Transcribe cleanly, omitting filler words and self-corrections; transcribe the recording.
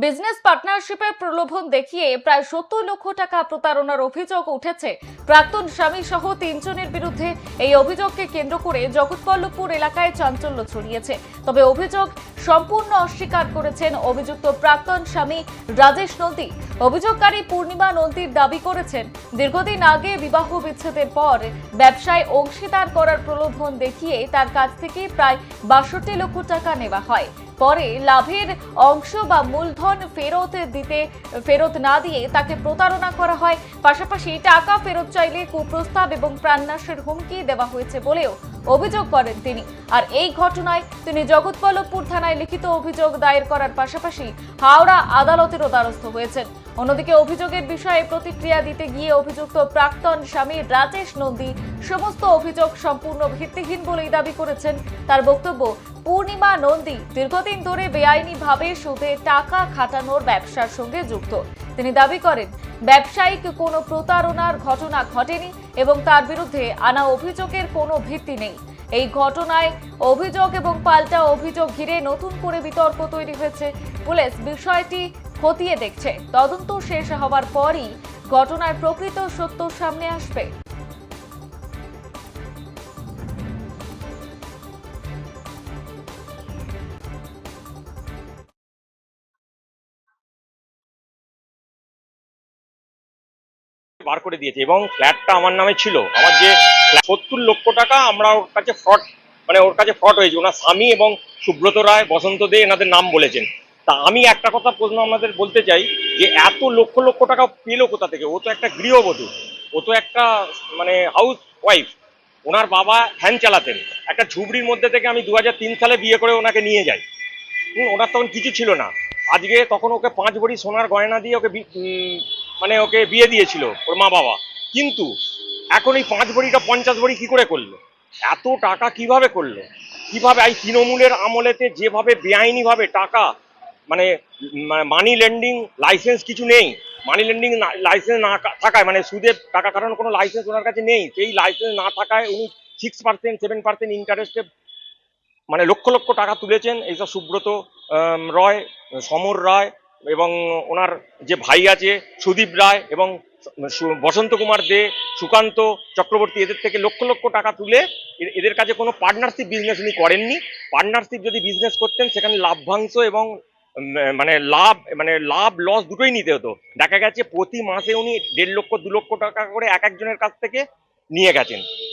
Business পার্টনারশিপের প্রলোভন দেখিয়ে প্রায় 70 লক্ষ টাকা প্রতারণার অভিযোগ উঠেছে প্রাক্তন স্বামী সহ 3 জনের বিরুদ্ধে। এই অভিযোগকে কেন্দ্র করে জগৎবল্লভপুর এলাকায় চাঞ্চল্য ছড়িয়েছে। তবে অভিযোগ সম্পূর্ণ অস্বীকার করেছেন অভিযুক্ত প্রাক্তন স্বামী রাজেশ নন্দী। অভিযোগকারী পূর্ণিমা নন্দীর দাবি করেছেন, দীর্ঘদিন আগে বিবাহ বিচ্ছেদের পর ব্যবসায় অংশীদার করার প্রলোভন দেখিয়ে তার কাছ থেকে প্রায় 62 লক্ষ টাকা নেওয়া হয়। পরে লাভের অংশ বা মূলধন ফেরত না দিয়ে তাকে প্রতারণা করা হয়। পাশাপাশি টাকা ফেরত চাইলে কুপ্রস্তাব এবং প্রাণনাশের হুমকি দেওয়া হয়েছে বলেও অভিযোগ করেন তিনি। আর এই ঘটনায় তিনি জগৎবল্লভপুর থানায় লিখিত অভিযোগ দায়ের করার পাশাপাশি হাওড়া আদালতেরও দ্বারস্থ হয়েছেন। অন্যদিকে অভিযোগের বিষয়ে প্রতিক্রিয়া দিতে গিয়ে অভিযুক্ত প্রাক্তন স্বামী রাজেশ নন্দী সমস্ত অভিযোগ সম্পূর্ণ ভিত্তিহীন বলেই দাবি করেছেন। তার বক্তব্য, পূর্ণিমা নন্দী দীর্ঘদিন ধরে বেআইনিভাবে সুদে টাকা খাটানোর ব্যবসার সঙ্গে যুক্ত। তিনি দাবি করেন, ব্যবসায়িক কোনো প্রতারণার ঘটনা ঘটেনি এবং তার বিরুদ্ধে আনা অভিযোগের কোনো ভিত্তি নেই। এই ঘটনায় অভিযোগ এবং পাল্টা অভিযোগ ঘিরে নতুন করে বিতর্ক তৈরি হয়েছে। পুলিশ বিষয়টি খতিয়ে দেখছে। তদন্ত শেষ হওয়ার পরই ঘটনার প্রকৃত সত্য সামনে আসবে। বার করে দিয়েছে এবং ফ্ল্যাটটা আমার নামে ছিল। আমার যে 70 লক্ষ টাকা আমরা ওর কাছে ফ্রড হয়েছে। ওনার স্বামী এবং সুব্রত রায়, বসন্ত দে এনাদের নাম বলেছেন। তা আমি একটা কথা প্রশ্ন আপনাদের বলতে চাই যে এত লক্ষ লক্ষ টাকা পেলো কোথা থেকে? ও তো একটা গৃহবধূ, ও তো একটা হাউস ওয়াইফ। ওনার বাবা ভ্যান চালাতেন। একটা ঝুবড়ির মধ্যে থেকে আমি 2003 সালে বিয়ে করে ওনাকে নিয়ে যাই। ওনার তখন কিছু ছিল না। আজকে তখন ওকে 5 ভরি সোনার গয়না দিয়ে ওকে বিয়ে দিয়েছিল ওর মা বাবা। কিন্তু এখন এই 5 ভরিটা 50 ভরি কি করে করলো? এত টাকা কিভাবে করলো? কিভাবে এই তৃণমূলের আমলেতে যেভাবে বেআইনিভাবে টাকা মানি লেন্ডিং লাইসেন্স কিছু নেই, মানি লেন্ডিং লাইসেন্স না থাকায় সুদের টাকা কাটানোর কোনো লাইসেন্স ওনার কাছে নেই। সেই লাইসেন্স না থাকায় উনি 6% 7% ইন্টারেস্টে লক্ষ লক্ষ টাকা তুলেছেন। এইসব সুব্রত রয়, সমর রায় এবং ওনার যে ভাই আছে সুদীপ রায় এবং বসন্ত কুমার দে, সুকান্ত চক্রবর্তী, এদের থেকে লক্ষ লক্ষ টাকা তুলে এদের কাছে কোনো পার্টনারশিপ বিজনেস উনি করেননি। পার্টনারশিপ যদি বিজনেস করতেন সেখানে লাভ্যাংশ এবং লাভ লস দুটোই নিতে হতো। দেখা গেছে প্রতি মাসে উনি 1.5 লক্ষ 2 লক্ষ টাকা করে এক একজনের কাছ থেকে নিয়ে গেছেন।